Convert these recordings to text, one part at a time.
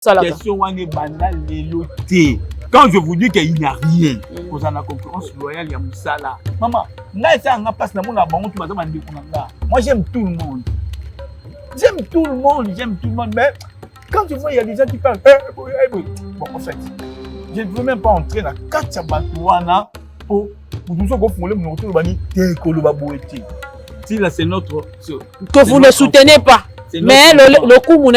Question wane banda lelo te. Quand je vous dis qu'il n'y a rien, vous en avez concurrence loyale, il y a Moussala. Maman, moi j'aime tout le monde. J'aime tout le monde, mais quand tu vois, il y a des gens qui parlent. Bon, en fait, je ne veux même pas entrer dans Kachabatouana pour nous si là, c'est notre. Que vous ne soutenez pas. Mais le coup,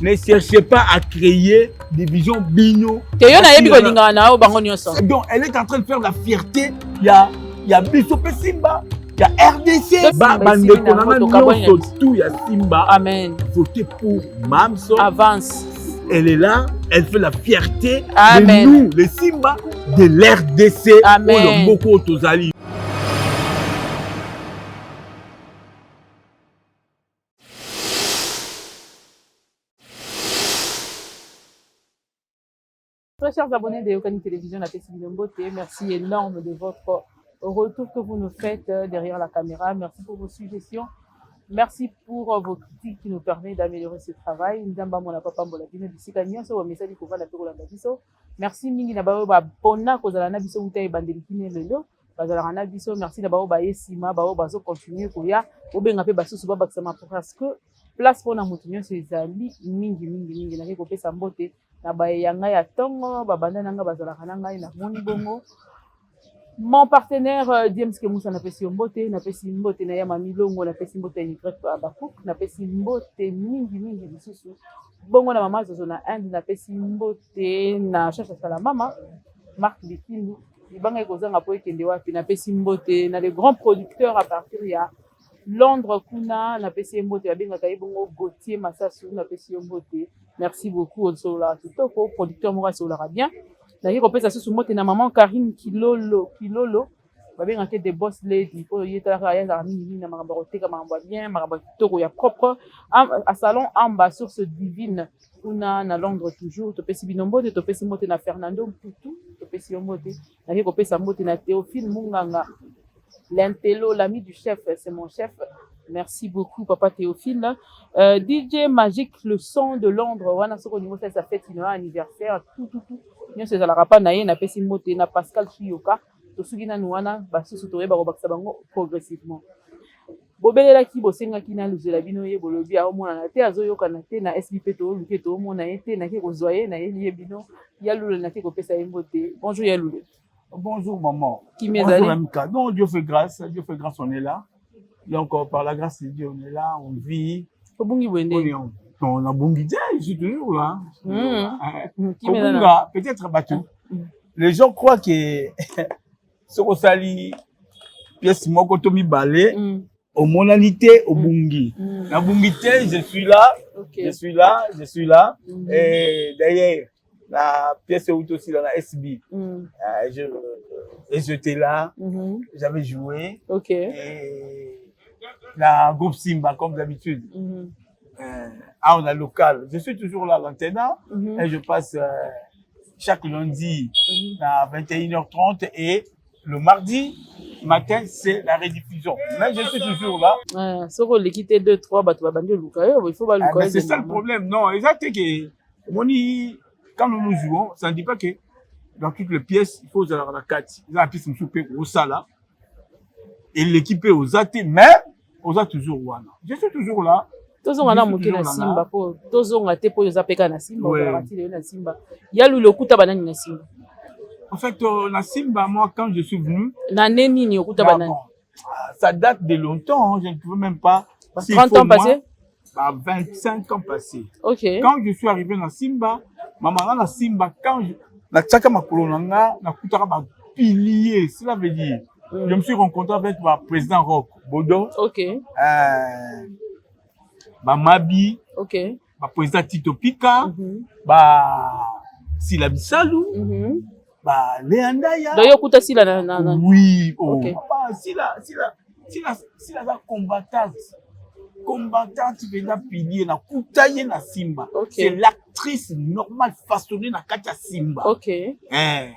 ne cherchez pas à créer des visions bino. Donc, elle est en train de faire la fierté. Il y a Bissopé Simba, il y a RDC. Tout, il y a Simba. Amen. Votez pour Mamso. Avance. Elle est là, elle fait la fierté. Amen. De nous, les Simba, de l'RDC. Amen. Beaucoup Tozali. Très chers abonnés de Yokani Télévision, merci énorme de votre retour que vous nous faites derrière la caméra. Merci pour vos suggestions. Merci pour vos critiques qui nous permettent d'améliorer ce travail. Merci mingi na bao ba pona kozala na biso uta ebandeli kine lelo. Bazala na biso merci na bao ba yesima bao bazo continuer koya obenga pe basusu ba bakisama parce que place pour na mutunyo ezali mingi na ko pesa mbote na ba yanga ya tongo ba banda nanga bazala kananga na moni bongo. Mon partenaire James Kemusa na pesi mbote na ya mamilongo na pesi mbote ni grec ba cook na pesi mbote mingi bisusu bongo na mama zozo na Inde na pesi mbote na chacha la mama Marc Bikindu ibanga ekozanga po ekende wapi na pesi mbote na les grands producteurs à partir ya Londres kuna na pesi mbote abenga kai bongo Gauthier Massasu na pesi mbote merci beaucoup sur la tutoko producteur mora sur la bien na yiko pesa susu mbote na maman Karine Kilolo babenga ke des boss lady po yeta ya za mingi na maramba teka maramba bien maramba toko ya propre à salon amba source divine kuna na Londres toujours to pesi binombo to pesi mbote na Fernando Mputu to pesi mbote na yiko pesa mbote na Théophile Munganga l'intello l'ami du chef c'est mon chef merci beaucoup papa Théophile DJ Magique le son de Londres wana soko niveau ça fête une anniversaire tout nyo c'est la rapa na ye na pesi mbote na Pascal Chioka to sugina nuana basusu to yeba ko bakisa bango progressivement bobelela ki bosenga kina luzela bino ye bolobi a omona na te azoyoka na te na SBP to luke to omona ye te na ke ko zoye na ye liye bino ya lule na ke ko pesa mbote bonjour ya lule bonjour maman bonjour Amika non Dieu fait grâce on est là donc par la grâce de Dieu on est là on vit obungi wende on a bungi je suis toujours là peut-être battu les gens croient que ce qu'on s'allie pièce moko to mi balé au monalité au bungi la bungité je suis là et d'ailleurs la pièce où aussi dans la SB j'étais là j'avais joué et la groupe Simba comme d'habitude on a local je suis toujours là à l'antenne et je passe chaque lundi à 21h30 et le mardi matin, c'est la rediffusion. Mais je suis toujours là. C'est ça le problème. Non, exactement. Quand nous jouons, ça ne dit pas que dans toutes les pièces, il faut avoir la 4. La pièce me soupe au sala. Et l'équipe est aux athées, mais aux a toujours là. Je suis toujours là. En fait, na Simba, moi, quand je suis venu, ça date de longtemps, hein, je ne pouvais même pas. 30 ans passés? 25 ans passés. Ok. Quand je suis arrivé dans Simba, maman na Simba, quand je na makolonanga, na kutaka ba pilier, cela veut dire. Je me suis rencontré avec le président Rock Bodo. Ok. Mabi. Ok. Président Tito Pika. Sila Bisalou. Léandaya. D'ailleurs, kuta sila na. Oui. Oh. Okay. Sila combattante vena pilier na kutaye na Simba. Okay. C'est l'actrice normale façonnée na katia Simba. Ok.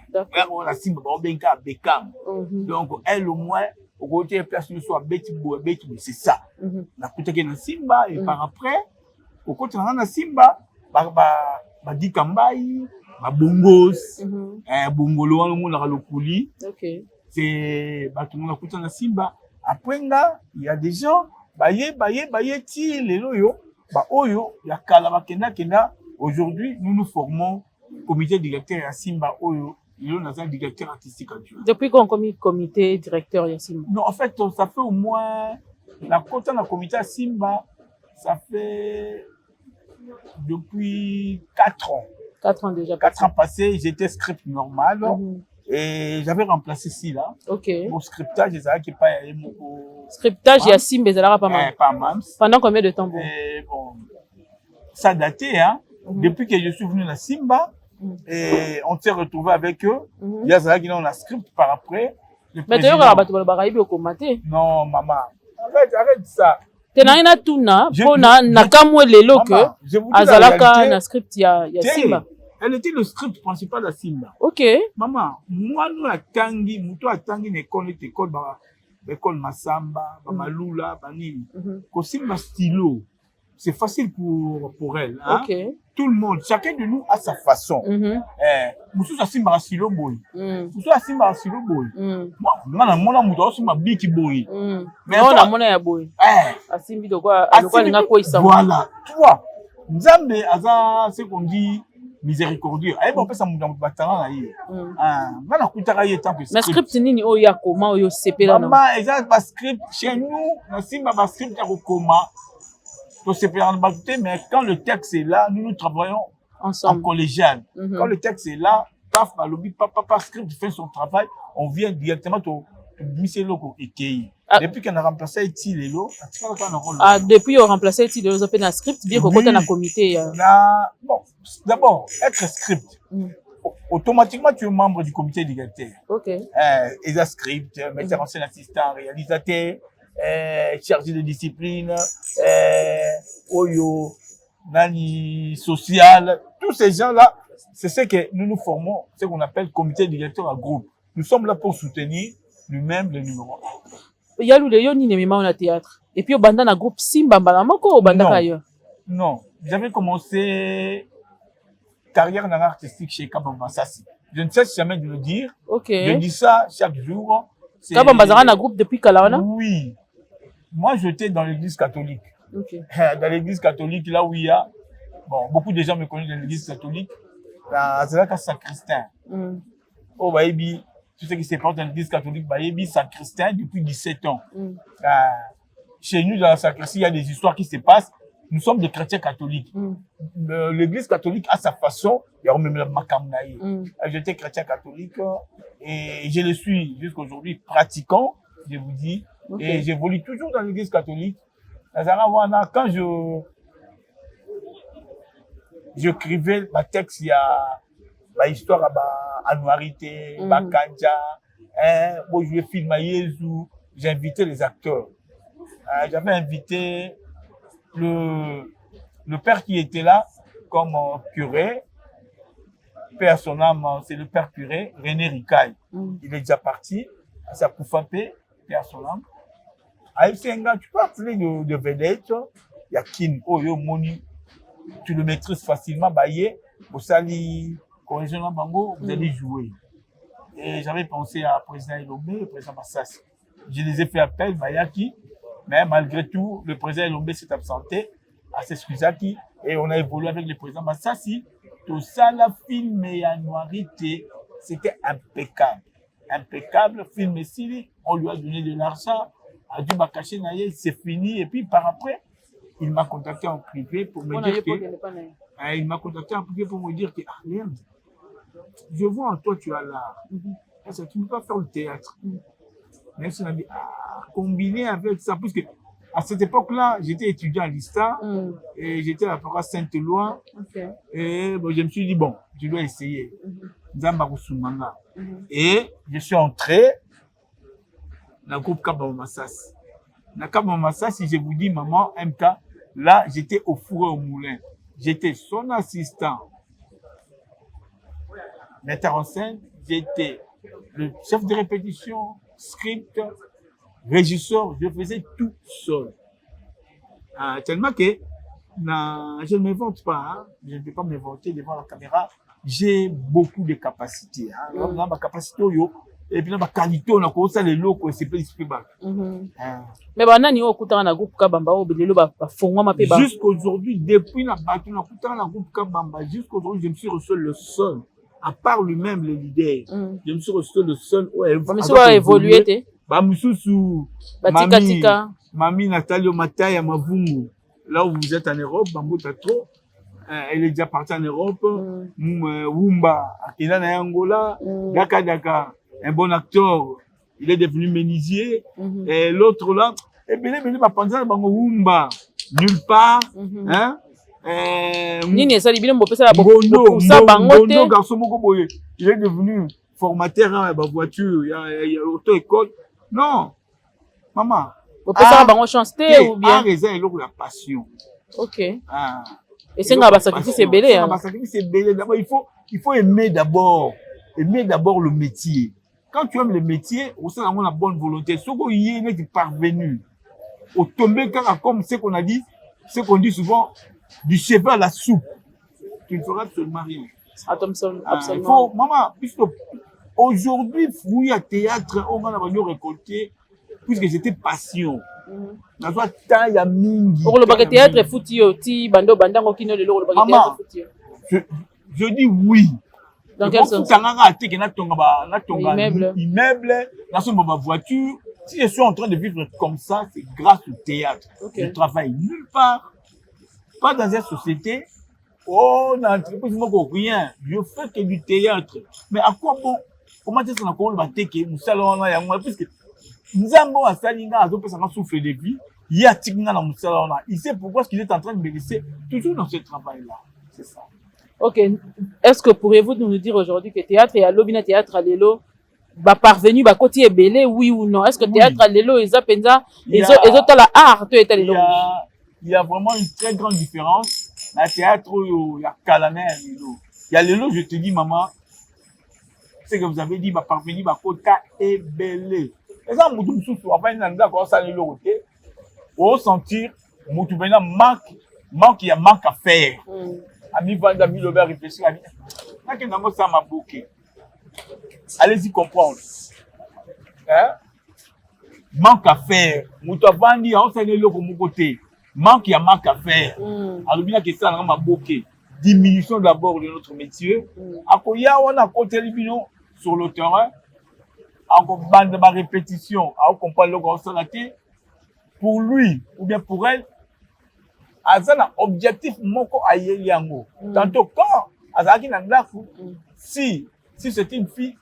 D'accord. La Simba ba benka Beckham. Donc elle au moins au côté place soit Betty c'est ça. Na kutake na Simba et par après au côté na Simba Badi Kambai, Bongos, Bongolo, on a le coulis. C'est tout le monde a na Simba. Après, il y a des gens, baye, ti, les loyo, oyo, il y a Kalaba Kena. Aujourd'hui, nous nous formons comité directeur à Simba, oyo, il y a un directeur artistique adjoint. Depuis qu'on commis comité directeur à Simba? Non, en fait, ça fait au moins, la côté dans le comité à Simba, ça fait depuis 4 ans. 4 ans déjà. 4 ans passés, j'étais script normal. Et j'avais remplacé ici là. Mon scriptage, qui pas scriptage, il y a Simba, il y a pas mal. Pas mal. Pendant combien de temps? Bon, ça datait, hein. Depuis que je suis venu à Simba, et on s'est retrouvé avec eux. Il y a ça qui ont un script par après. Mais tu as au commenté. Non, maman. Arrête ça. Tu n'as rien tout na. Pour na kamwe lelo que azalaka na script ya Simba. Elle était le script principal de Simba. Maman, moi nous a tangi, muto a tangi l'école Massamba, Malula, Banini. Ko Simba stylo. C'est facile pour elle. Hein? Tout le monde, chacun de nous a sa façon. Moussou a Simba stylo boy. Moussou a Simba stylo boy. Moi, mon mouto a Simba biki boy. Mais on a mon ya boy. A Simbi de quoi? Voilà. Tu vois, Nzambe aza ce qu'on dit miséricordieux. Aïe bon, ça mouton batara na yé. Mana kutara yé tant que script. Mais script nini o ya comment yo sepela non? Maman, exact pas script chez nous, na Simba ba script ya koma. Mais quand le texte est là, nous travaillons ensemble en collégial. Quand le texte est là, paf, papa, script fait son travail, on vient directement au Michel Loko et Kei. Depuis qu'on a remplacé Eti Lelo, depuis qu'on a remplacé Eti Lelo, on a fait un script, bien qu'on ait un comité. Bon, d'abord, être script. Automatiquement, tu es membre du comité directeur. Et un script, metteur en scène assistant, réalisateur. Chargé de discipline, Oyo, Nani, social, tous ces gens-là, c'est ce que nous formons, ce qu'on appelle comité directeur à groupe. Nous sommes là pour soutenir nous-mêmes le numéro 1. Il y a le théâtre. Et puis au banda na groupe Simba Mbalamoko au banda ailleurs. Non, j'avais commencé carrière dans artistique chez Kabamba Sassi. Je ne cesse jamais de le dire. Je dis ça chaque jour. Kabamba Zara na groupe depuis Kalaona? Oui. Moi, j'étais dans l'église catholique. Dans l'église catholique, là où il y a, bon, beaucoup de gens me connaissent dans l'église catholique. C'est là qu'à Saint-Christin. Oh, baby, tout ce qui se passe dans l'église catholique, baby, Saint-Christin depuis 17 ans. Chez nous, dans la sacristie, il y a des histoires qui se passent. Nous sommes des chrétiens catholiques. L'église catholique a sa façon. Il y a même la Makamnaï. J'étais chrétien catholique et je le suis jusqu'aujourd'hui pratiquant, je vous dis. Et j'évolue toujours dans l'église catholique. Quand j'écrivais ma texte, il y a ma histoire à Noirité, Bakanja, où je filme à Jésus, j'ai invité les acteurs. J'avais invité le père qui était là comme curé, père son âme, c'est le père curé, René Ricaille. Il est déjà parti, ça pour frapper, père son âme. Tu peux appeler de vedette, il y a Kin, Oyo, Moni, tu le maîtrises facilement, Baye, au Sali, corrigez Bango, vous allez jouer. Et j'avais pensé à président Elombe, le président Massas. Je les ai fait appel, Bayaki, mais malgré tout, le président Elombe s'est absenté à Seskuzaki, et on a évolué avec le président Massassi. Tout ça, la film et à Noirité, c'était impeccable. Impeccable, film et Sili, on lui a donné de l'argent. Adieu Bakaché Naye, c'est fini. Et puis par après, il m'a contacté en privé pour me dire que. Il m'a contacté en privé pour me dire que, merde, je vois en toi, tu as l'art. Parce que tu ne peux pas faire le théâtre. Même si on a dit, combiné avec ça, puisque à cette époque-là, j'étais étudiant à l'ISTA et j'étais à la paroisse Sainte-Éloi. Et bon, je me suis dit, bon, je dois essayer. Et je suis entré dans le groupe Kabamba Massas. Dans Kabamba Massas, si je vous dis, maman, MK, là, j'étais au four et au moulin. J'étais son assistant. Metteur en scène, j'étais le chef de répétition, script, régisseur, je faisais tout seul. Tellement que je ne m'invente pas, hein. Je ne vais pas m'inventer devant la caméra. J'ai beaucoup de capacités. Hein. Ma capacité, et puis ma qualité, on a commencé à les locaux, c'est pas disponible. Mais banani au kutana na groupe Kabamba au belelo ba fongwa ma pe ba. Jusqu'aujourd'hui, depuis la batu na kutana na groupe Kabamba, jusqu'aujourd'hui, je me suis reçu le seul. À part lui-même, le leader, je me suis reçu le seul. Monsieur a évolué, te. Bamususu, Mami Nathalie Mataya Mavungu, là où vous êtes en Europe, Bambota trop. Elle est déjà partie en Europe. Wumba, Akina na Angola, Daka, un bon acteur, il est devenu menuisier. Et l'autre là, et bien, ma pensée, Wumba, nulle part. Hein? Nini ça libine mo pesa la Bono garçon moko boye, il est devenu formateur à la voiture, il y a auto-école. Non, maman. Mo pesa bango chance ou bien raison et la passion. OK. Et c'est un sacrifice c'est belé hein. C'est belé d'abord il faut aimer d'abord le métier. Quand tu aimes le métier, on sait avoir la bonne volonté. Ce qu'on y est parvenu. Au tomber comme ce qu'on a dit, ce qu'on dit souvent du cheveu à la soupe, tu ne feras absolument rien. Absolument. Il faut, maman, puisque aujourd'hui, fouiller à théâtre, on va récolter, puisque c'était passion. Dans un temps, il y a mingi. Pour le bac théâtre, foutio, ti, bando, bandango, kino, le bac théâtre, foutio. Je dis oui. Dans quel sens? Immeuble, dans ma voiture. Si je suis en train de vivre comme ça, c'est grâce au théâtre. Je travaille nulle part. Pas dans une société, dans une entreprise, rien. Je fais que du théâtre. Mais à quoi bon? Comment est-ce qu'on a commencé que nous salons là, puisque nous avons un salinga, à d'autres personnes souffrent de vie, il y a Tigna dans mon salon là. Il sait pourquoi il est en train de me laisser toujours dans ce travail-là. C'est ça. Ok. Est-ce que pourriez-vous nous dire aujourd'hui que théâtre et à l'obina théâtre à l'élo, bah parvenu, bah côté belé, oui ou non? Est-ce que théâtre à l'élo, ils ont pensa, ils ont la art, tu es l'élo? Il y a vraiment une très grande différence. Dans le théâtre, il y a Kalaner, il y a Lélo, je te dis, maman, ce que vous avez dit, ma parvenue, ma quota est belle. Et ça, Moutou Moussou, après, il y a encore ça, Lélo, on sentir, Moutou Bena manque, il y a manque à faire. Ami Vanda, Ami Lober, réfléchir, Ami, ça m'a bloqué. Allez-y comprendre. Hein? Manque à faire. Moutou Vandi, on s'en est là pour mon côté. Manque, il y a manque à faire. Alors, bien que ça, on a bloqué. Diminution d'abord de notre métier. Après, on a côté sur le terrain. On a de ma répétition. On comprend le grand salaté. Pour lui, ou bien pour elle, on a un objectif moko aïe yango. Tantôt, quand, si c'était une fille,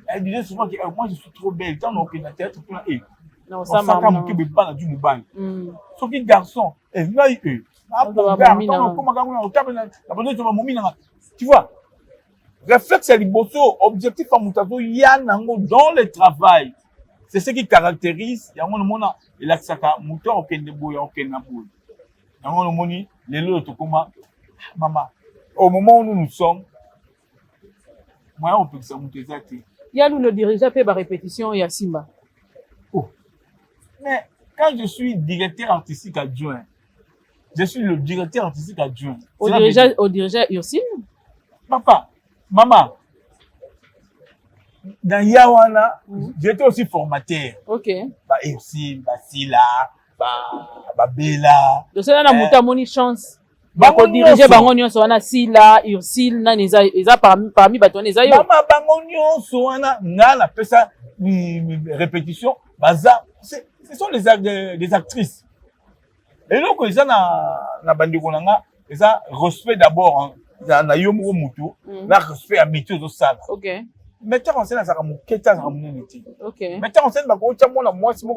elle disait souvent que moi je suis trop belle. Quand on a un théâtre, non, ça m'a dit garçon, tu vois, réflexe liboso, objectif à Moutazo, yanango dans le travail. C'est ce qui caractérise, yango le mona, il a saka mouton au kendebo ya au kenabo. Yango le moni, les lots comment, maman, au moment où nous sommes, moi on peut que ça monte ça. Yannou le dirigeant fait ma répétition et à Simba. Mais quand je suis directeur artistique adjoint, je suis le directeur artistique adjoint. Au dirigeant Ursine? Papa, maman, dans Yawana, j'étais aussi formateur. Ok. Bah Ursine, bah Sila, bah Bella. Donc c'est là la mouta moni chance. Bah pour diriger bango nyonso wana Sila, Ursine, na neza parmi bato neza yo. Maman bango nyonso wana na pesa répétition, baza ce sont des actrices. Et donc, ils ont na bandi konanga, ils ont respect d'abord, na yomo mutu, na respect à métier de salle. OK. Metteur en scène, ça va mouqueta, ça va mouqueta. OK. Metteur en scène, bah, quand tu as moi, c'est moi,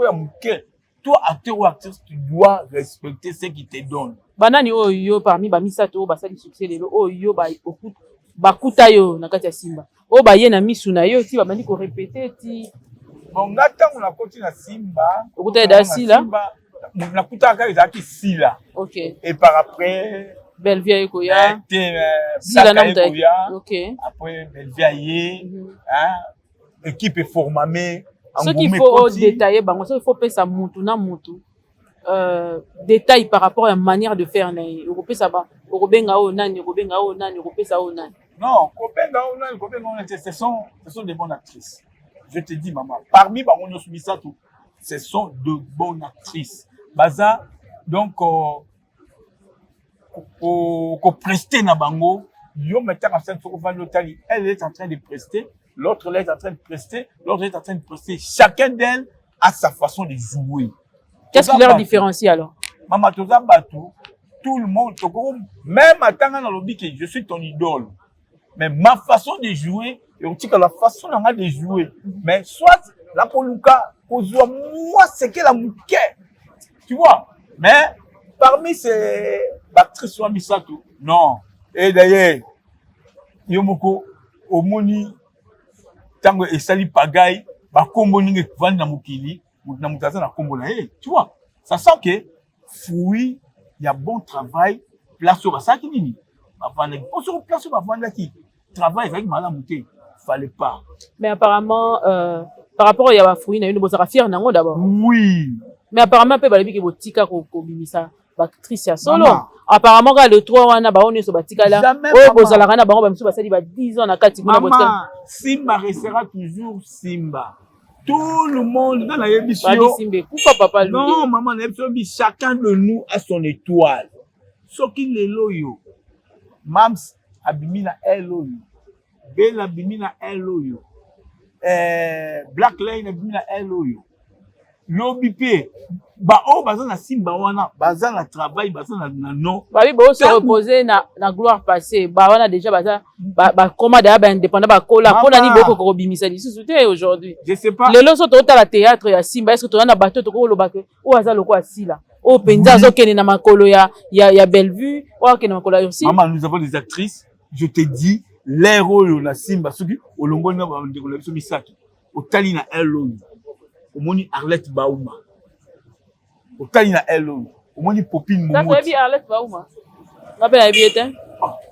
toi, acteur ou actrice, tu dois respecter ce qu'ils te donnent. Banani oyo parmi ba misato ba sali succès lelo oyo ba okuta ba kuta yo na kati ya Simba. O ba ye na misu na yo ti ba mandi ko répéter ti. Bon, ngata on a continué na Simba. Okuta da Sila. Na kuta ka ezaki Sila. OK. Et par après Belle-Vie Koya. Sila na Koya. OK. Après Belle-Vie hein, équipe est formée. Ce qu'il faut détailler bango, ce qu'il faut penser mutu na mutu. détails par rapport à la manière de faire naï européen ça va européen nani européen nani européen ça nani non européen ce sont de bonnes actrices je te dis maman parmi bango nyonso misato ce sont de bonnes actrices baza donc ko prester na bango yo mettant en scène soko van lotali elle est en train de prester l'autre est en train de prester l'autre est en train de prester chacun d'elles a sa façon de jouer. Qu'est-ce qui leur différencie alors? Maman, tout le monde, même à Tanga dans le que je suis ton idole. Mais ma façon de jouer, et on dit que la façon de jouer, mais soit la Poluka, moi c'est que la mouquet. Tu vois? Mais parmi ces actrices, soit Misato, non. Et d'ailleurs, Yomoko, Omoni, Tango et Sali Pagaï, Bakombo Ninge Vanda Mukili, tu vois, ça sent que fouille, il y a bon travail, place au basaki nini. Place au basaki, travail avec madame Mouté, fallait pas. Mais apparemment, par rapport à la fouille, il y a une bonne affaire d'abord. Oui. Mais apparemment, peu balabi que botika ko bimisa, actrice ya solo. Apparemment, quand le 3 wana ba on est sur batika là, oh bozala kana ba on basali ba 10 ans na kati kuna botika. Maman, Simba restera toujours Simba. Tout le monde dans la émission. Papa, non, maman, chacun de nous a son étoile. Ce qui est loyo. Mams abimina eloyo. Belle abimina eloyo. Black Lane abimina eloyo. L'obipé. Ba o bazan na simba wana, bazan na travail, bazan na non. Ba bi bo se reposer na gloire passée. Ba wana déjà bazan ba comment da ba indépendant ba kola pona ni boko ko bimisa ni souté aujourd'hui. Je sais pas. Le loso to la théâtre ya simba est-ce que to na bateau to ko lo ba ke o aza loko asila. O penza zo kene na makolo ya Bellevue, o kene na makolo aussi. Maman, nous avons des actrices, je te dis, les rôles na simba soki olongo na ba ndeko na biso misaki. O tali na eloni. O moni Arlette Bauma. Au Talina Hello, au moins Popine Momo. Ça fait bien Arlette Bauma. Rappelle à bien.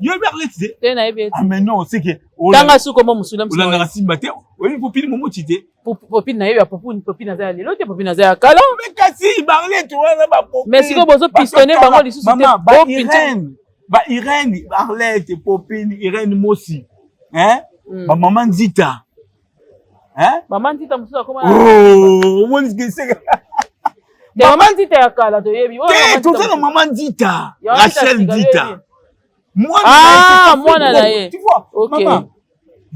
Il y a bien Arlette. T'es na bien. Ah mais non, c'est que. Tanga sou comment musulman. On a racine baté. Oui, Popine Momo tité. Popine na ya Popine na za l'autre Popine na za kala. Mais kasi Arlette wana ba Popine. Mais si ko bozo pistonner bango li sous Popine. Ba Irène, Arlette, Popine, Irène Mosi. Hein? Ba maman Zita. Hein? Maman Zita musuka comment. Oh, mon c'est maman Dita ya kala to yebi. Tout ça maman Dita. Rachel Dita. Moi na ye. Tu vois? OK.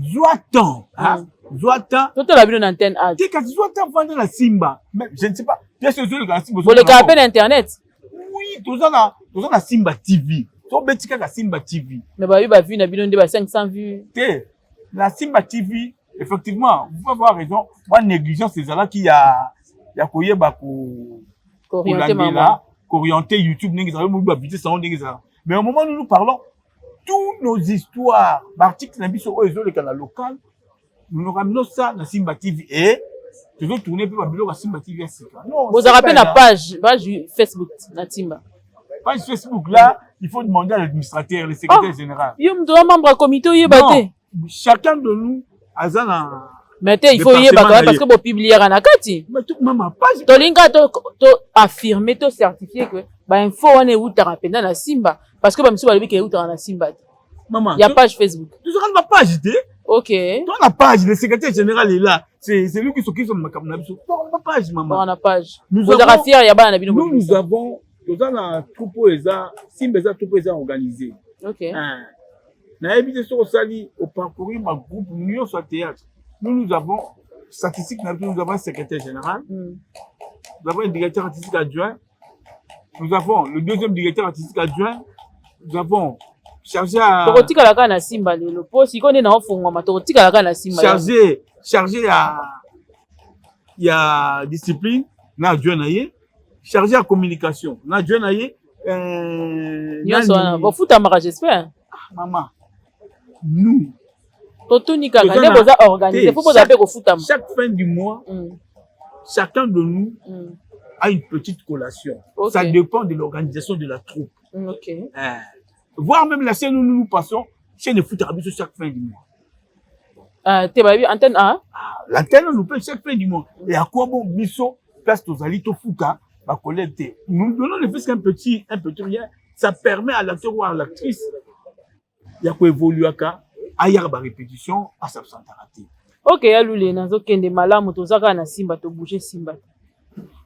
Zoatan. Zoatan. Tout la vidéo d'antenne A. Tu quand Zoatan vendre la Simba. Mais je ne sais pas. Bien sûr le gars Simba. Vous le capez internet. Oui, tout ça na Simba TV. To betika la Simba TV. Mais ba ba vu na vidéo de 500 vues. La Simba TV, effectivement, vous pouvez avoir raison. Moi négligence c'est là qui a koyeba ko orienter YouTube mais au moment où nous parlons toutes nos histoires l'article na biso oyo le canal local nous ramenons ça na Simba TV et toujours tourner peu babilo na Simba TV non vous avez rappelé la page Facebook na Simba page Facebook là il faut demander à l'administrateur le secrétaire général yo m'doit membre comité oyebate chacun de nous azana. Mais il faut y aller parce que vous publiez à Nakati. Mais tout maman page. Tolinga to affirmer to certifier que ba info on est où t'arrapenda na Simba parce que ba monsieur balobi que où t'as na Simba. Maman. Il y a page Facebook. Tu seras na page té. OK. Toi la page le secrétaire général est là. C'est lui qui s'occupe de ma biso. Toi na page maman. On a page. Vous avez fier ya ba na bino. Nous avons dans troupeau eza Simba eza troupeau eza organisé. OK. Na habité sur sali au parcourir ma groupe Union sur théâtre. Nous avons statistique, nous avons un secrétaire général, nous avons un directeur artistique adjoint, nous avons le deuxième directeur artistique adjoint, nous avons chargé à... Chargé à discipline, na adjoint naïe, chargé à communication, na adjoint naïe, j'espère. Maman, nous, chaque fin du mois, chacun de nous a une petite collation. Okay. Ça dépend de l'organisation de la troupe. Okay. Voire même la scène où nous passons, chaîne de foot à chaque fin du mois. Antenne A? L'antenne nous paye chaque fin du mois. Et à quoi bon, Misso, place aux alitos fouta, va collecter. Nous donnons le fait qu'un petit rien, ça permet à l'acteur ou à l'actrice il y a quoi évoluer à y avoir répétition à s'absenter. Ok, ya lule nazo kende malamu tozaka na simba to bouger simba.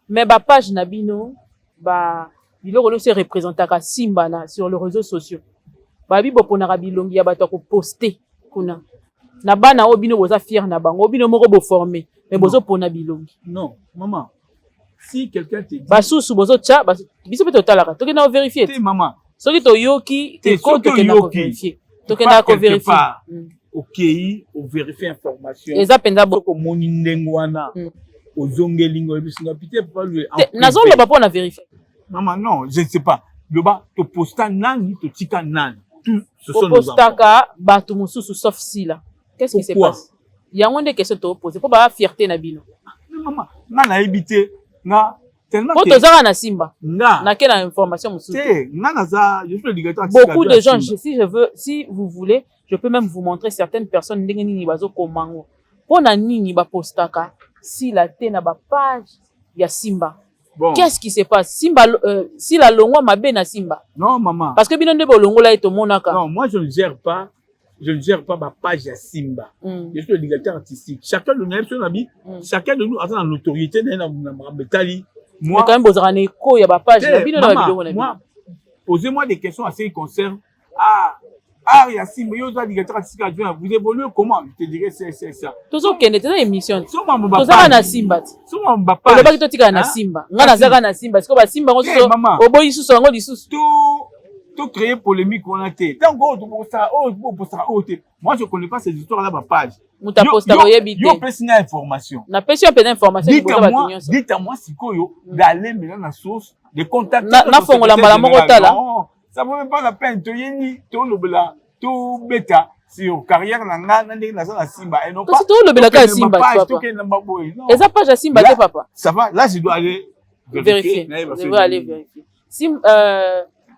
Mais ba page na bino ba biloko no se représentaka simba na sur les réseaux sociaux. Ba bi boponaka bilongi ya bato ko poster kuna. Na bana o bino boza fier na bango, bino moko bo formé, mais bozo pona bilongi. Non, maman. Si quelqu'un te dit ba susu bozo tcha, biso pe totalaka. Toke na vérifier. Te maman. Soki to yoki, te ko toke na vérifier. Toke na ko vérifier. Ok, on vérifie information. Eza penza boko moni ndengwana. Ozongelingo ebisinga pité pas lui. Nazo loba po na vérifier. Maman non, je ne sais pas. Loba to posta nani to tika nani. Tout ce sont nos postaka bato mususu sauf si là. Qu'est-ce qui se passe? Il y a une question to poser pour ba fierté na bino. Maman, na ebité na tellement que tozaka na simba. Na quelle information mususu. Je suis le directeur. Beaucoup de gens si vous voulez, je peux même vous montrer certaines personnes ndenge nini bazo komango. Pona nini ba postaka si la te na ba page ya simba. Bon. Qu'est-ce qui se passe? Simba si la longwa mabe na simba. Non maman. Parce que bino nde bolongo la eto monaka. Non, moi je ne gère pas ma page ya simba. Je suis le directeur artistique. Chacun de nous chacun de nous a dans l'autorité na betali. Moi quand même bozara na eko ya ba page na bino na bilongo na bino. Moi posez-moi des questions assez qui concernent Yacine, vous évoluez comment? Je te dirais c'est ça. Tout ça, c'est une émission. Tout ça, na simba. Tout ça, na simba. Ngana zaka na simba. Parce que simba, on se oboyi sous son lisusu. Tout créer polémique on a été. Moi, je connais pas ces histoires là, ma page. Muta posta oyebite. Yo pesi information. Na pesi un peu d'information. Dites-moi si koyo d'aller maintenant na source de contacter. Na fongola mbala moko tala. Ça vaut même pas la peine. Tu yeni, tu lobela, tu bêta sur carrière nanga nande na za simba et non pas. Tu lobela ka simba papa. Et ça page simba de papa. Ça va, là je dois aller vérifier. Je vais aller vérifier.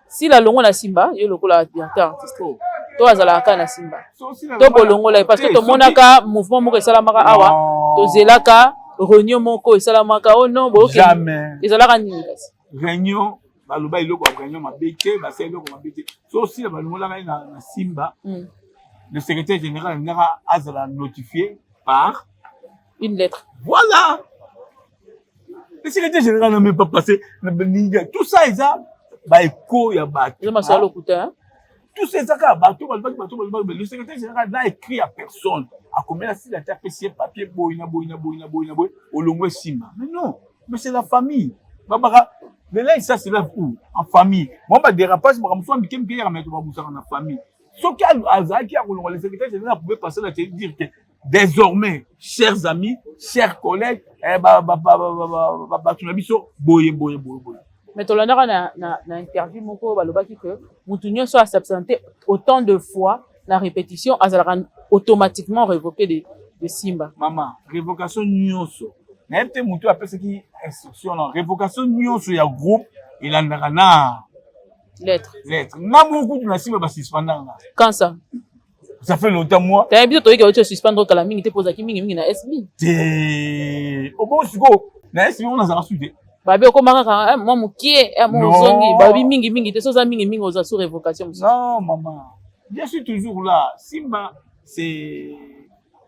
Si la longo na simba, yo lokola directeur artistique. To azala ka na simba. To bolongo la parce que to monaka mouvement moko esalamaka awa, to zelaka réunion moko esalamaka oh non bo. Jamais. Ezalaka nini kasi? Réunion baloba iloko ya réunion mabeke basa iloko mabeke so aussi la balongola na simba le secrétaire général ngara azala notifié par une lettre. Voilà, le secrétaire général n'a même pas passé tout ça ils a ba écho ya bato tout ces ça bato le secrétaire général n'a écrit à personne a combien la s'il a tapé papier boina au longo simba mais non mais c'est la famille babara. Mais là, ça, c'est là où? En famille. Moi, je dérapage, je me suis dit que je vais en famille. Ce qui le secrétaire général pouvait passer là et dire que désormais, chers amis, chers collègues, mais tu l'as na interview moko balobaki que Moutounio soit s'absenté autant de fois la répétition azalaka automatiquement révoqué de Simba. Maman, révocation nyonso. N'importe moutou appelle ce qui instruction non révocation nyonso ya groupe il en a na lettre. Na beaucoup de la Simba ba suspendre. Quand ça? Ça fait longtemps moi. T'as bien toi qui tu suspendre kala mingi te posa ki mingi na SB. Au bon siko na SB on a reçu. Babi okomaka moi mukie moi zongi babi mingi te soza mingi oza sous révocation. Non maman. Je suis toujours là. Simba c'est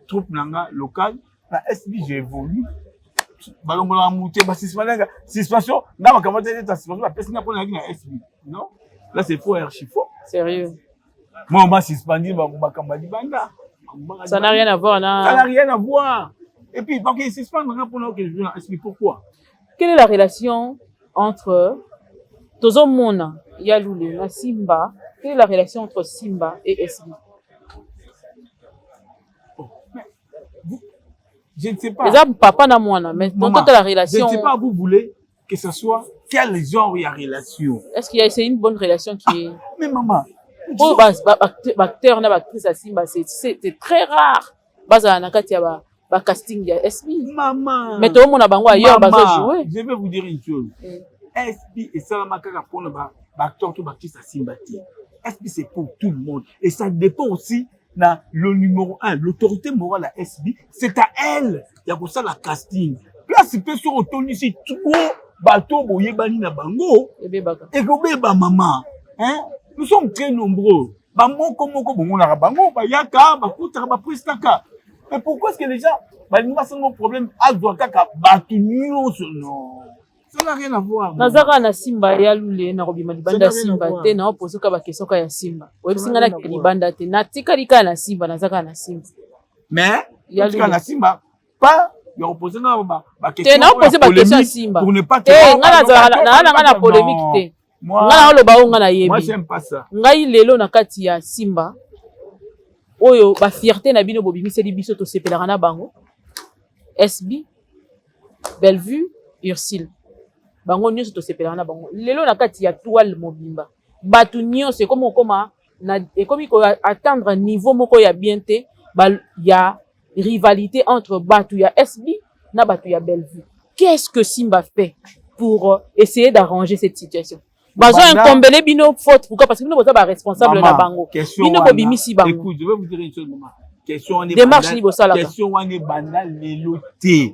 troupe nanga local. La SB j'évolue. Balongola mouté suspension na makamata ta suspension la personne pour na SB. Non? Là c'est faux archi faux. Sérieux. Moi on m'a suspendu makamata banda. Ça n'a rien à voir là. Ça n'a rien à voir. Et puis parce qu'il suspend pour nous que je viens SB pourquoi? Quelle est la relation entre Tozo Mona, Yaloulé, na Simba? Quelle est la relation entre Simba et SB? Je ne sais pas. Les hommes, papa n'a moins, mais dans toute la relation. Je ne sais pas, vous voulez que ce soit quel genre il y a relation. Est-ce qu'il y a c'est une bonne relation qui est. Mais maman. Oh, acteur, na actrice à Simba, c'est très rare. Baza nakati ya ba casting ya SB. Maman. Mais tout le monde a bango ailleurs, baza jouer. Je vais vous dire une chose. SB et Salamaka pour le acteur tout actrice à Simba. SB c'est pour tout le monde et ça dépend aussi. Le numéro 1, l'autorité morale à SB, c'est à elle. Il y a pour ça la casting. Là, c'est peut sur autonomie, c'est trop bato boyebani na bango ekobeba mama hein nous sommes très nombreux bamoko moko bongonaka bango bayaka bakutaka baprestaka mais pourquoi est-ce que les gens balingi basanga problème azwa kaka bato nyonso non ça n'a rien à voir nazaka na simba ya lule na kobima libanda simba te na opose ka bakestion ka ya simba oyebisinga na libanda te natikali ka na simba nazaka na simba mais natika na simba pas ya opose nga bakestion na opose bakestion ya simba pour ne pas te nga na polémique te nga na oloba o nga na yebi moi j'aime pas ça ngai lelo na kati ya simba oyo ba fierté na bino bobimiseli biso to sepelaka na bango SB Bellevue Ursule bango nyonso to sepelaka na bango lelo na kati ya toile mobimba bato nyonso ekomi ko atteindre niveau moko ya bien te ya rivalité entre bato ya SB na bato ya Bellevue. Qu'est-ce que Simba fait pour essayer d'arranger cette situation? Bazo incombele bino faute pourquoi parce que bino boza ba responsable na bango bino bobimisi bango. Écoute, je vais vous dire une chose maman. Question on est démarche ni bosala question on est banda lelo te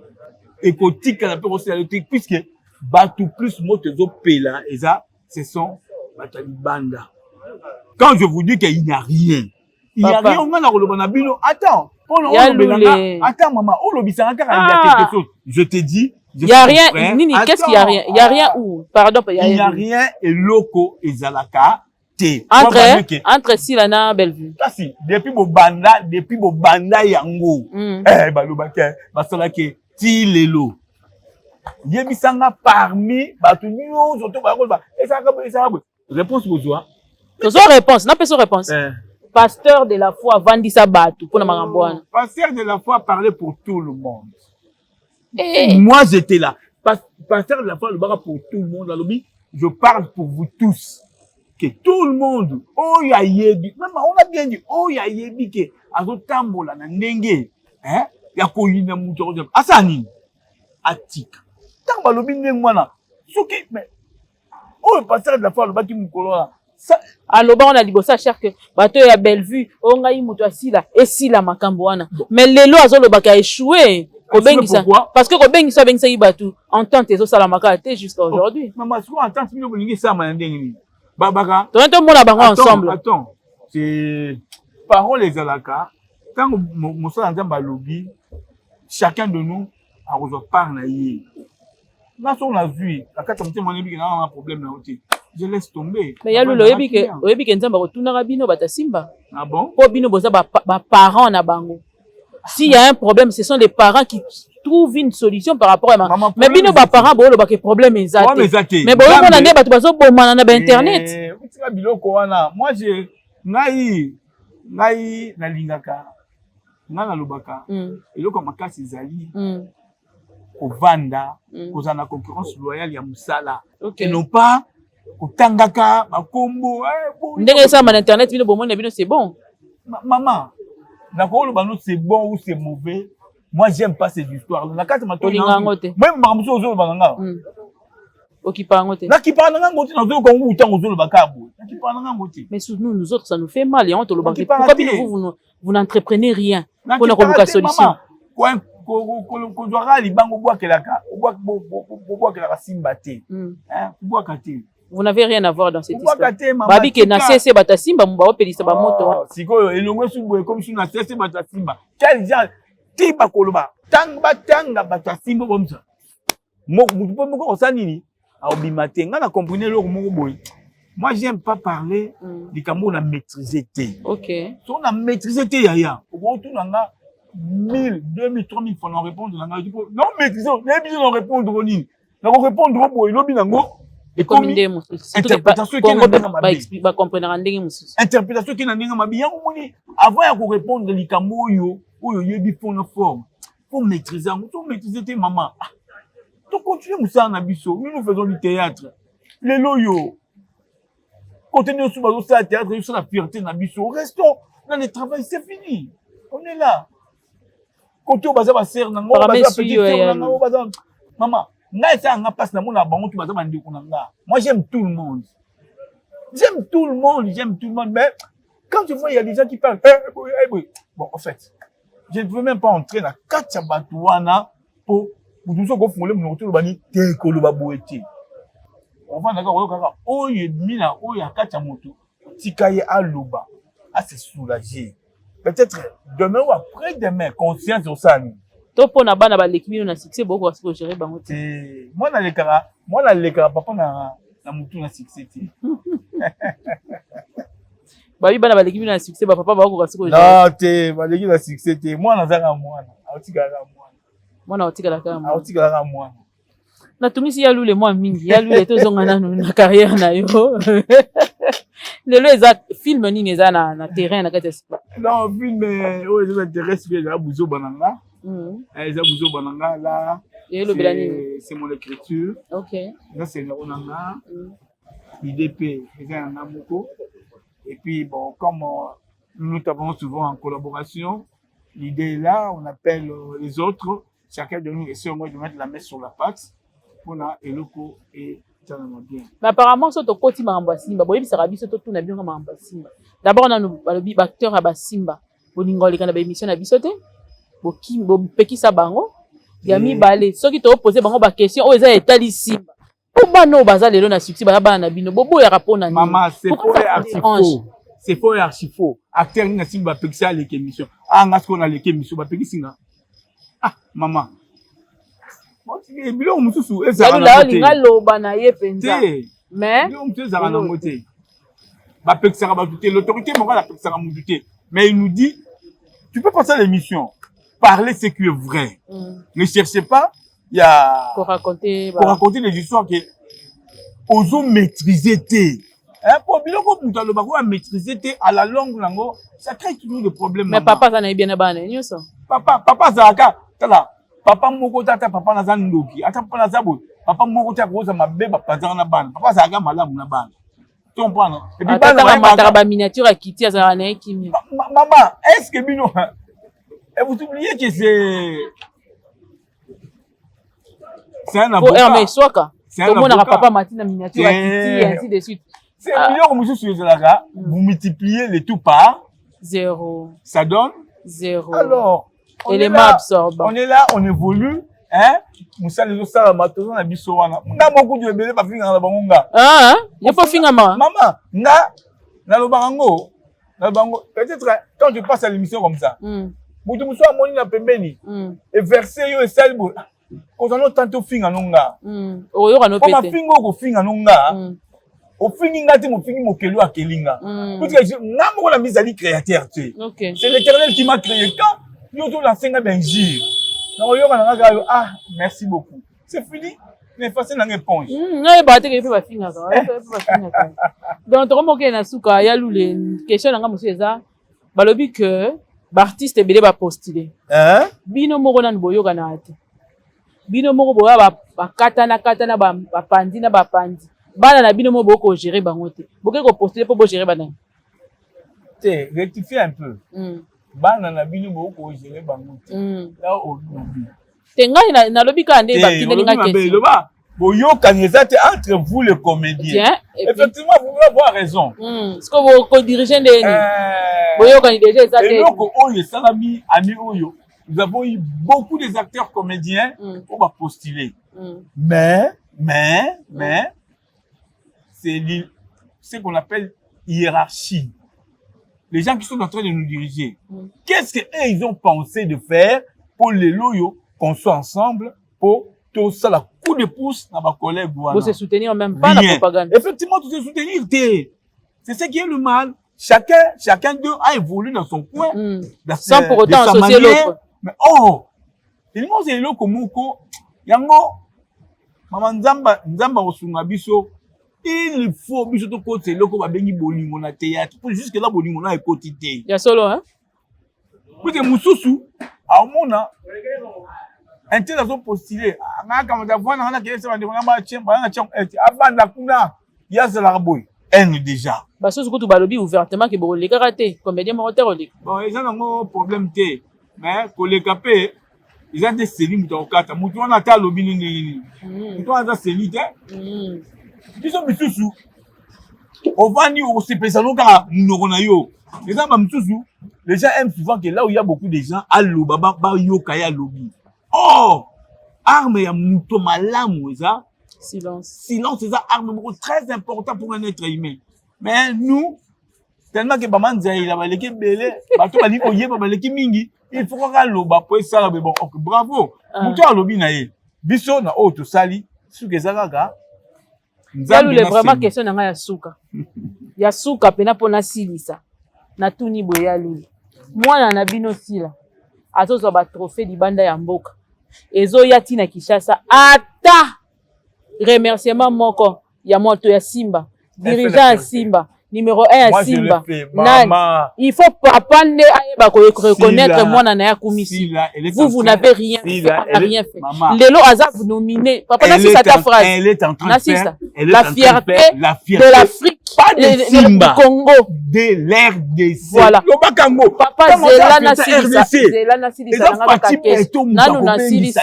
écotique na peu aussi lelo te puisque bato plus moto zo pela et ça ce sont batalibanda. Quand je vous dis qu'il n'y a rien il n'y a rien on a roloba na bino attends attends maman on lobisanga car il y a quelque chose je te dis il y a rien nini qu'est-ce qu'il y a rien il y a rien où pardon il y a rien et loco ezalaka te entre Silana Bellevue kasi depuis bo banda yango balobaka basalaki ti lelo yebisanga parmi bato nyonso to bakoloba ezalaka réponse bozwa réponse na peso réponse pasteur de la foi vandisa bato pona makambo wana pasteur de la foi parlait pour tout le monde. Moi, j'étais là. Pasteur de la foi, le bara pour tout le monde. Je parle pour vous tous. Que tout le monde, oh ya yebi, même on a bien dit, oh ya yebi que azotambola na ndenge, hein, ya koyina muto asani, atika. Tamba lobi ndengwana, soki mais, oh le pasteur de la foi, le baki mukolo là. aloba on a libosa cher que bato ya Bellevue onga muto asila esila makambo wana mais lelo azolobaka échoué kobengisa parce que kobengisa bengisa ibatu entente ezo sala makala te jusqu'à aujourd'hui maman souvent entente bino bolingi sama ndenge ni babaka to mona bango ensemble attends c'est parole les alaka quand mosala nzamba lobi chacun de nous a reçu par na yé là on a vu la carte monté mon ébi na un problème na oti je laisse tomber mais ya lolo oyebi ke nzamba kotunaka bino bata simba ah bon po bino boza ba parents na bango. S'il y a un problème, ce sont les parents qui trouvent une solution par rapport à maman. Mais bino ba parents bo lo ba ke problème ezate. Mais bo ko na nde bato bazo bomana na ba internet. Biloko wana moi je ngai na lingaka na lobaka eloko makasi ezali kovanda kozana concurrence loyale ya musala et non pas kotangaka bakombo ndenge ça na internet bino bomona bino c'est bon maman d'accord le bano c'est bon ou c'est mauvais moi j'aime pas ces histoires na kati matoni même mamuso ozo bananga okipango te na kipana ngote na zo ko utango zo le bakabo na kipana ngote mais nous autres ça nous fait mal et on te le banque pourquoi vous n'entreprenez rien pour na koluka solution ko doira libango boakelaka boakelaka simba te hein boakate. Vous n'avez rien à voir dans cette histoire. Babi ke na cesse bata simba mba opelisa ba moto. Siko elongo subo comme si na cesse bata simba. Quel genre tiba koloba tanga bata simba bomsa. Moko osanini a obimate nga na comprendre lo moko boy. Moi j'aime pas parler du Cameroun na maîtriser té. OK. Si on a maîtrisé té yaya. Au tout nga 1000, 2000, 3000 fois non répondre nga non maîtriser, mais bien non répondre au nini. Na répondre boy lobi nango. Interprétation qui n'a pas mabi avant ya ko répondre likambo oyo yebi pona forme pour maîtriser tes maman to continuer musana na biso nous faisons du théâtre les loyo continuer sur bazo ça théâtre sur la fierté na biso restons dans le travail c'est fini on est là côté baza ba sœur nango baza petit sœur nango baza maman. Moi j'aime tout le monde. J'aime tout le monde. Mais quand je vois il y a des gens qui parlent, bon en fait, je ne veux même pas entrer dans Katsabatouana pour mutu so ko fungole munoko to bani te ko lo baboete on va d'accord kaka oyo mina oyo akacha moto tika ye aloba à se soulager peut-être demain ou après demain conscience sur ça ni to pona bana ba lekibino na succès boko ko gérer bango te moi na lekara papa na mutu na succès te ba bi bana ba lekibino na succès ba papa ba ko gérer non te ba lekibino na succès te moi na zaka mwana otikala mwana otikala kama otikala mwana na tumisi ya lule mwa mingi ya lule to zonga na carrière na yo lelo eza film nini eza na terrain na kati non film o eza intéresse bien la buzo bananga eza buzo bananga là c'est mon écriture OK là c'est le onanga IDP eza na moko et puis bon comme nous travaillons souvent en collaboration l'idée est là on appelle les autres chacun de nous essaie au moins de mettre la main sur la pâte pour la eloko et bien. Mais apparemment so to koti mamba simba boyebi saka biso to tuna bien mamba simba d'abord on a balobi acteur aba simba boningo lekana ba émission na biso te bo pekisa bango ya mibale soki to poser bango ba question o eza etali simba po bano baza lelo na succès ba bana na bino bobo ya rapona ni maman c'est faux et archi faux acteur na simba pekisa les émission ah ngasko na les émission ba pekisinga ah maman biloko mosusu ezala na côté ngaloba na ye penza mais biloko mosusu ezala na côté bapekisaka bato te l'autorité morale apekisaka motu te mais il nous dit tu peux passer à l'émission parler ce qui est vrai ne cherchez pas il y a pour raconter les histoires que ozo maîtriser te pour biloko motu aloba ko maîtriser te à la longue nango ça crée toujours des problèmes mais papa ça na bien na bana nyonso papa zaka tala papa moko tata papa na zandoki ata papa na zabo papa moko tata koza mabeba pazanga na bana papa zaka malamu na bana tu comprends et puis bana mataka ba miniature à kiti azala na ekimi maman est-ce que bino et vous oubliez que c'est un avocat mais soka tout le monde a papa matina miniature à kiti et ainsi de suite c'est million monsieur sur là vous multipliez les tout par 0 ça donne 0 alors on est là, on évolue, hein? Moussa les autres ça matozo na biso wana. Nga beaucoup de bébé pas finir na bangonga. Ah, il faut finir maman. Maman, nga na lo bango. Na bango. Peut-être quand tu passes à l'émission comme ça. Bout mousso amoni na pembeni. Et verser yo et salbo. Quand on a tantôt finga nonga. O yo kano pété. Comme fingo ko finga nonga. Au fini ngati mo fini mo kelu akelinga. Parce que nga mo la mise à créateur tu. OK. C'est l'Éternel qui m'a créé quand yo to la senga benjir. Ah, merci beaucoup. C'est fini. Mais facile dans l'éponge. Non, bah tu peux pas finir ça. Donc comment que na suka ya lule question nga monsieur eza balobi que l'artiste belé ba postuler. Bino moko na boyo kana ate. Bino moko boya ba katana ba pandi na ba pandi. Bana na bino moko ko gérer bango te. Boke ko postuler pour gérer bana. Te rectifier un peu. Bana na bino boko gérer bango te là au lobby tenga na lobby ka ndé ba kine nga question loba boyo kanezate entre vous les comédiens effectivement vous pouvez avoir raison ce que vous co-dirigez de boyo kan déjà ça et donc oyo salami ami oyo nous avons eu beaucoup des acteurs comédiens pour ba postuler mais c'est ce qu'on appelle hiérarchie. Les gens qui sont en train de nous diriger, qu'est-ce qu'eux ils ont pensé de faire pour les loyaux, qu'on soit ensemble, pour tout ça, la coup de pouce dans ma collègue. Pour se soutenir même pas la propagande. Effectivement, tout se soutenir, c'est ce qui est le mal. Chacun d'eux a évolué dans son coin. Sans pour autant associer l'autre. Mais il m'a dit l'autre comme yango, maman nzamba osunga biso. Il faut biso to côté loko ba bengi bolingo na théâtre pour jusque là bolingo na ekotité ya solo hein pour que mususu a mona intérêt à postuler nga kama da vona na kese bandi ngamba chemba na chemba avanda kuna ya zala boy en déjà ba soso ko to balobi ouvertement que bo le karaté comédien moteur oli bon ils ont un problème té mais ko le capé ils ont des séries mutokata mutu wana ta lobi nini mutu wana série té biso misusu ovani au sepesano ka munoko na yo les gens misusu les gens aiment souvent que là où il y a beaucoup de gens allo baba ba yo kaya lobby arme ya muto malamu eza silence. Silence eza arme très important pour un être humain. Mais nous tellement que bamanza il a baleki belé bato bali ko yeba baleki mingi il faut qu'on loba pour ça bon bravo muto alobi na ye biso na o to sali suka ezaka nzambe le vraiment question na nga ya suka pena pona silisa na tuni boya luli mwana na bino sila azozwa ba trophée libanda ya mboka ezoya tina Kinshasa ata remerciement moko ya moto ya Simba dirigeant ya Simba numéro 1 à Simba. Il faut papa ne ayeba ko reconnaître mwana na ya kumisi. Vous n'avez rien fait. Lelo Azaf nominé. Papa na c'est ta phrase. Elle est en train de faire la fierté de l'Afrique, du Congo, de l'RDC. Voilà. Papa Zela na Silisa Nanu na Silisa.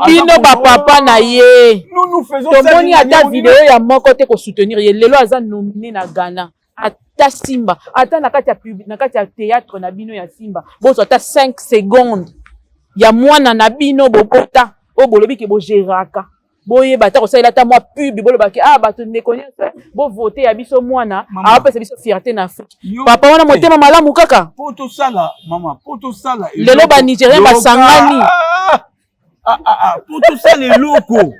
Bino ba papa na ye. Nous faisons ça. Tomoni ata vidéo ya moko te ko soutenir ye. Lelo aza nominé na Ghana. Ata Simba. Ata na kati ya théâtre na bino ya Simba. Bozo ata 5 secondes. Ya mwana na bino bobota. O bolobi ke bo geraka. Boye bata ko saila ta moi pub boloba ke bato ne connaissent. Bo voter ya biso mwana. Apesa biso fierté na Afrique. Papa wana motema malamu kaka. Poto sala mama, poto sala. Lelo ba Nigérien ba sangani. Pour tout ça les locaux.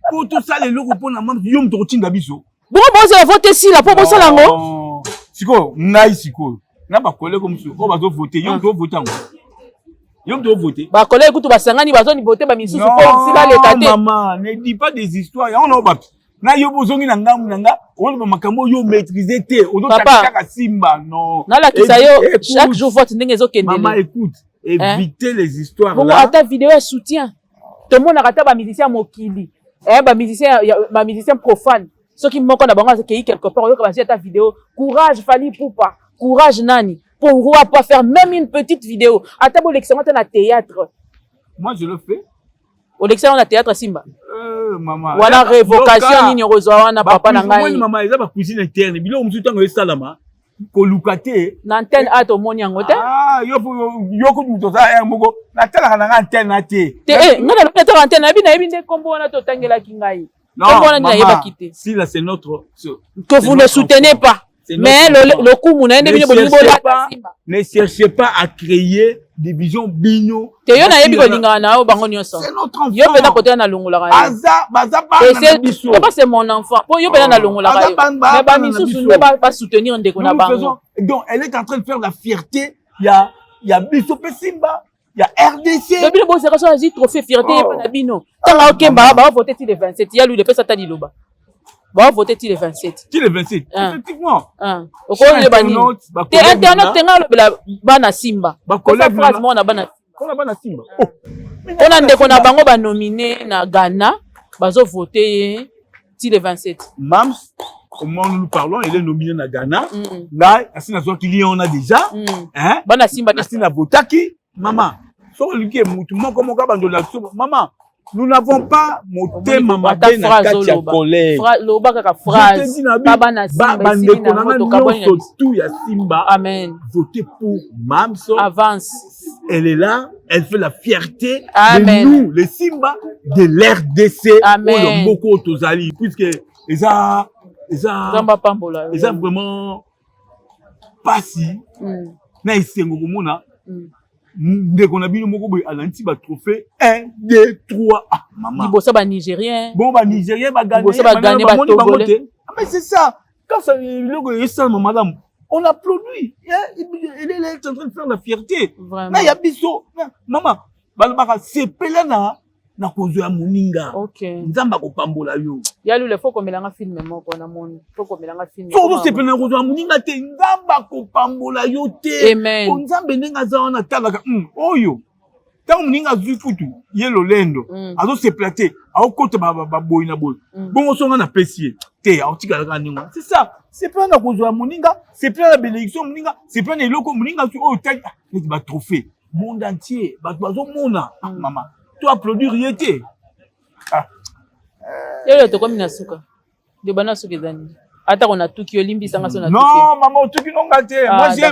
Pour tout ça les locaux pour na mam yom to tinga biso. Bon ça voter si la pour ça lango. Siko nai siko. Na ba collègue comme ça. On va voter, yom to voter ngo. Yom to voter. Ba collègue kutu ba sangani ba zoni voter ba misusu pour si ba l'état. Maman, ne dis pas des histoires. On a pas. Na yo bozongi na ngamu nanga, on ba makambo yo maîtriser te. On doit taka Simba non. Na la kisayo chaque jour vote ndenge zo kendele. Maman écoute. Éviter les histoires là. Bon, ta vidéo est soutien. Tout le monde a raté ba musicien mokili. Ba musicien profane. Ceux qui moko na bango c'est quelque part yo ka ta vidéo. Courage Fally Poupa. Courage Nani. Pour pouvoir pas faire même une petite vidéo. Ata bo l'excellent na théâtre. Moi je le fais. Au l'excellent na théâtre Simba. Maman. Voilà révocation nini rozwa wana papa na ngai. Maman eza ba cuisine interne. Bilo musuta ngo salama. Kolukate na antenne ato moni yango te yo ko muto za moko na tala na antenne te ngana na tala antenne na bina ebinde kombo wana to tangela kingai kombo wana na yeba kite si là c'est notre que vous ne soutenez pas mais le coup mon ende bino ne cherchez pas à créer division bino te yo na yebi ko linga na o bango nyonso c'est notre enfant yo pena côté na longola ga baza pas c'est mon enfant po yo pena na longola ga mais ba misusu ba soutenir ndeko na bango donc elle est en train de faire la fierté il y a biso pe Simba il y a RDC depuis le bon c'est ça dit trophée fierté na bino tanga okemba ba voter ti le 27 ya lui le pesa ta diloba ba voter ti le 27 ti le 27 effectivement au ko le bani te internet tenga le bana Simba ba collègue phrase mo na bana Simba on a ndeko na bango ba nominé na Ghana bazo voter ti le 27 Mams comment nous parlons il est nominé na Ghana là asina zo kili on a déjà hein bana Simba asina votaki maman so luki mutu moko moko bandola maman nous n'avons pas monté maman na kati ya collègue loba kaka phrase baba na Simba ici na moto kaboni tout ya Simba amen voter pour Mamso avance elle est là elle fait la fierté amen. De nous les Simba de l'RDC amen beaucoup tozali puisque eza vraiment pas si na isengo komona ndeko na bino moko boy alanti ba trophée 1 2 3 maman libosa ba Nigérien bon ba Nigérien ba gagner libosa ba gagner ba Togolais mais c'est ça quand ça logo est madame on applaudit il est en train de faire la fierté na ya biso maman balbaka c'est pelana na kozo ya moninga nzamba ko pambola yo ya lu le faut comme melanga film moko na moni faut comme melanga film so c'est pelana kozo ya moninga te nzamba ko pambola yo te amen nzambe nenga za wana talaka oyo tango moninga zui futu yelo lendo azo se plater au kote ba boy na boy bongo songa na pesier te au tika la ninga c'est ça c'est plein na kozo ya moninga c'est plein na bénédiction moninga c'est plein na eloko moninga tu o tali ne ba trophée monde entier ba bazo mona maman tu applaudir yete yo to comme na suka de bana suka zani ata on a tout qui olimbi sanga sona non maman tout qui non gâté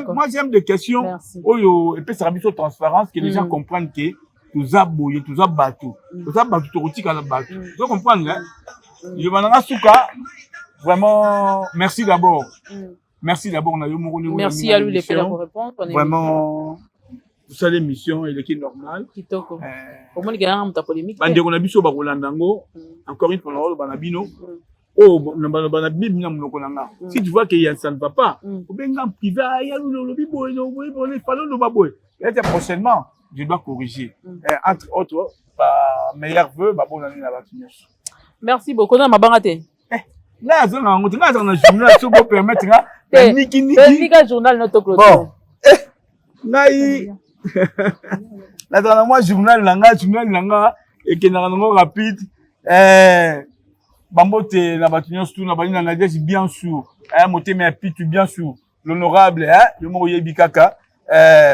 moi j'aime des questions oyo et puis ça rabiso transparence que les gens comprennent que toza boye, toza bateau. Toza bateau, tokotika la bateau. Tu dois comprendre, hein? Je vais souka. Vraiment, merci d'abord. Merci d'abord. Merci à lui les filles pour répondre. Vraiment, vous savez l'émission, elle est normale. Kitoko. Comment il y a un polémique? Bande on a biso ba Rolandango. Encore une fois, on a banabino. Oh, si tu vois que ça ne va pas, prochainement, je dois corriger. Entre autres, meilleur vœu, bon année à la finesse. Merci beaucoup. On a ma bangate. Là, on a un journal qui peut permettre Niki journal notre clôture. Naï. Là, dans moi journal langa et qui n'a pas rapide. Bambote na batunyo stu na bani na nadesi bien sûr motema ya pitu bien sûr l'honorable yo mo yebi kaka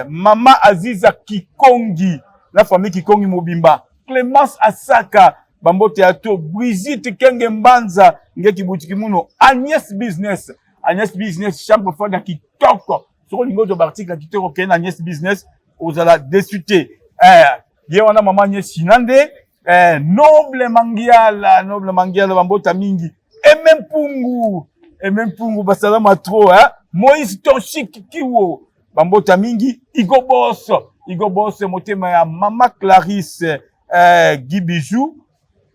mama Aziza Kikongi la famille Kikongi Mobimba Clémence Asaka bambote ya to Brigitte Kenge Mbanza ngeki butiki muno Agnès Business chambre fond kitoko soko lingo to article kitoko ken Agnès Business ozala désuté ye wana mama Agnès Sinande noble mangiala bambota mingi et même pungu basalama trop Moïse Tonchik kiwo bambota mingi Igo boss motema ya mama Clarisse Gibijou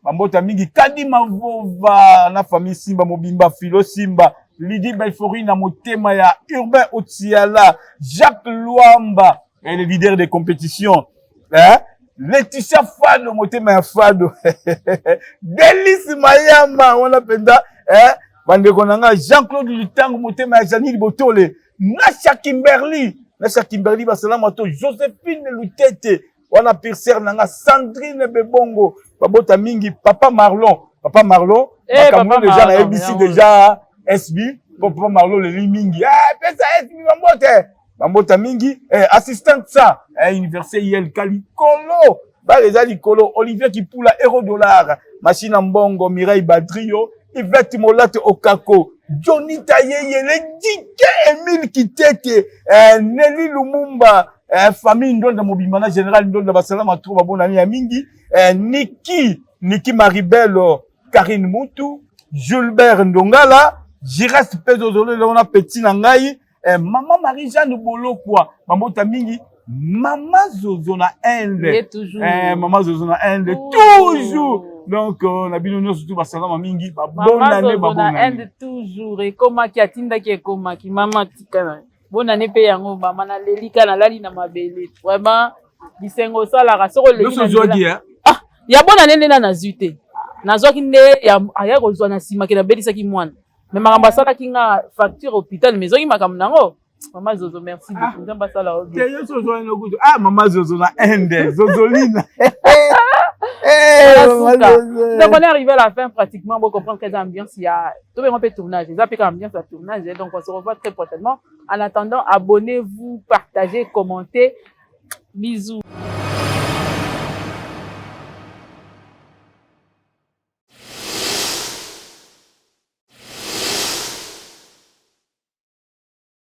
bambota mingi Kadi Mavova na famille Simba Mobimba Philo Simba Lydie Belfori na motema ya Urbain Otiala Jacques Luamba le leader des compétitions Laetitia Fado, motema ya Fado. Délice Mayama, on appenda, bande konanga Jean-Claude Lutango, motema ya Janine Botole. Nasha Kimberly, basalama to Joséphine Lutete, on a pirser nanga Sandrine Bebongo, babota mingi, Papa Marlon, Papa déjà na ABC déjà SB, Papa Marlon le mingi. Pesa SB bambota mingi assistant ça université yel kalikolo ba les alikolo Olivier Kipula Eurodollar machine mbongo Mireille Badrio Yvette Molate Okako Johnny Tayeye le Dike Emile Kitete Nelly Lumumba famille Ndonda Mobimana général Ndonda basalama trop babona ya mingi Niki Maribel Karine Moutou Gilbert Ndongala Giras Pedozolo le on a petit nangai Maman Marie-Jeanne Bolo quoi bambota mingi Mama Zozo na Inde Mama Zozo na Inde toujours donc on a bien surtout basalama mingi bonne année bonne Inde toujours et comment qui atinda qui comment qui maman tikana bonne année pe yango mama na lelika na lali na mabele vraiment bisengo sala rasoko le ya bonne année na zute nazoki nde ya kozwa na sima ke na belisa ki mwana mais makambo sala kinga facture hôpital mais zoki makambo nango Maman Zozo merci beaucoup nzamba sala obi Maman Zozo na Inde Zozolina donc on est arrivé à la fin pratiquement pour comprendre quelle ambiance il y a tout le monde peut tournage ils appellent ambiance à tournage donc on se revoit très prochainement en attendant abonnez-vous partagez commentez bisous.